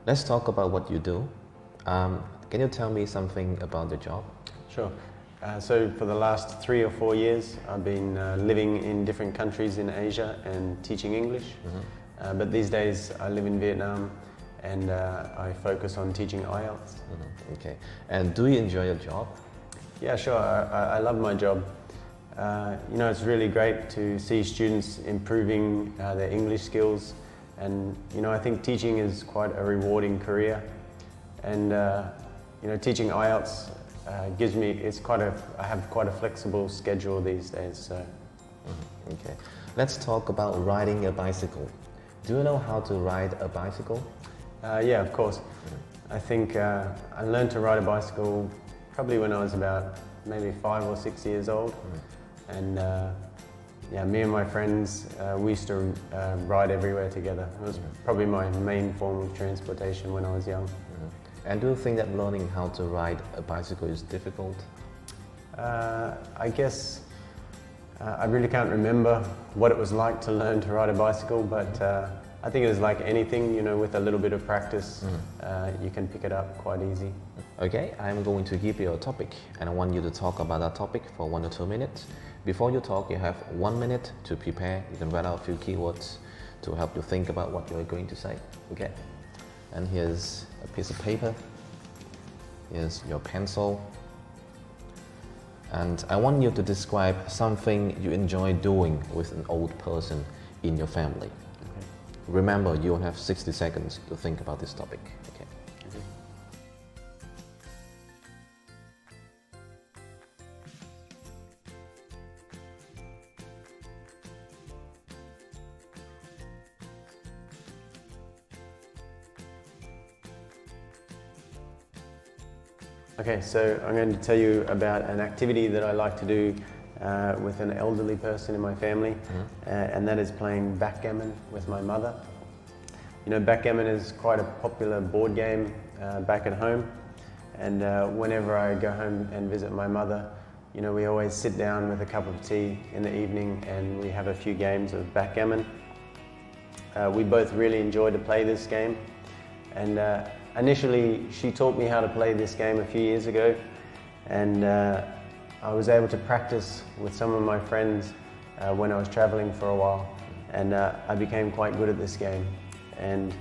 Let's talk about what you do. Can you tell me something about the job? Sure. So for the last 3 or 4 years, I've been living in different countries in Asia and teaching English. But these days I live in Vietnam and I focus on teaching IELTS. Okay. And do you enjoy your job? Yeah, sure. I love my job. It's really great to see students improving their English skills. And, I think teaching is quite a rewarding career. And, teaching IELTS gives me, I have quite a flexible schedule these days. So. Okay. Let's talk about riding a bicycle. Do you know how to ride a bicycle? Yeah, of course. I think I learned to ride a bicycle probably when I was about maybe 5 or 6 years old. And me and my friends, we used to ride everywhere together. It was probably my main form of transportation when I was young. And do you think that learning how to ride a bicycle is difficult? I guess I really can't remember what it was like to learn to ride a bicycle, but I think it was like anything, with a little bit of practice, you can pick it up quite easy. Okay, I'm going to give you a topic and I want you to talk about that topic for 1 or 2 minutes. Before you talk, you have 1 minute to prepare. You can write out a few keywords to help you think about what you're going to say. Okay, and here's a piece of paper. Here's your pencil. And I want you to describe something you enjoy doing with an old person in your family. Okay. Remember, you have 60 seconds to think about this topic. Okay. Okay, so I'm going to tell you about an activity that I like to do with an elderly person in my family, and that is playing backgammon with my mother. Backgammon is quite a popular board game back at home, and whenever I go home and visit my mother, we always sit down with a cup of tea in the evening and we have a few games of backgammon. We both really enjoy to play this game, and initially, she taught me how to play this game a few years ago, and I was able to practice with some of my friends when I was traveling for a while, and I became quite good at this game. And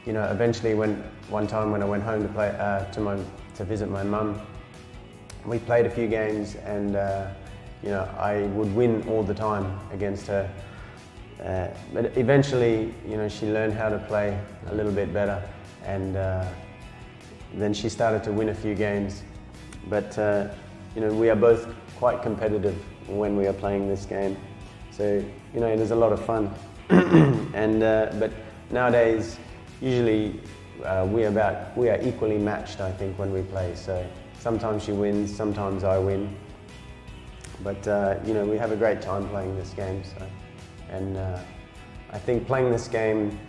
eventually, one time when I went home to play to visit my mum, we played a few games, and I would win all the time against her. But eventually, she learned how to play a little bit better. And then she started to win a few games. But, we are both quite competitive when we are playing this game. So, it is a lot of fun. But nowadays, usually we are equally matched, I think, when we play. So sometimes she wins, sometimes I win. But, we have a great time playing this game. So, and I think playing this game,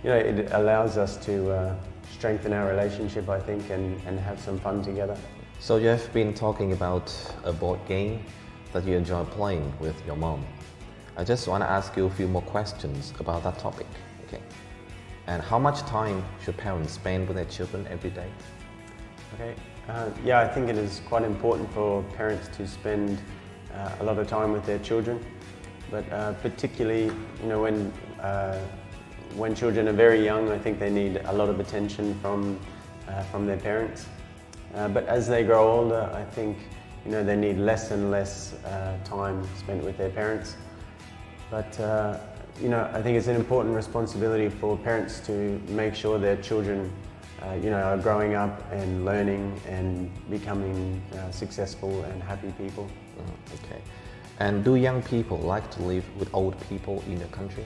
it allows us to strengthen our relationship, I think, and have some fun together. So you have been talking about a board game that you enjoy playing with your mom. I just want to ask you a few more questions about that topic. Okay. And how much time should parents spend with their children every day? Okay. I think it is quite important for parents to spend a lot of time with their children, but particularly, when children are very young, I think they need a lot of attention from their parents. But as they grow older, I think they need less and less time spent with their parents. But I think it's an important responsibility for parents to make sure their children are growing up and learning and becoming successful and happy people. Okay. And do young people like to live with old people in your country?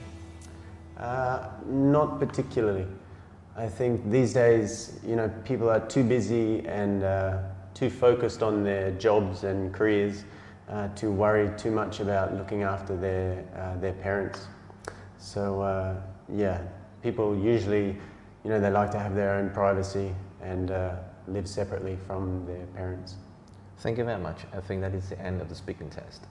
Not particularly. I think these days, people are too busy and too focused on their jobs and careers to worry too much about looking after their parents. So people usually, they like to have their own privacy and live separately from their parents. Thank you very much. I think that is the end of the speaking test.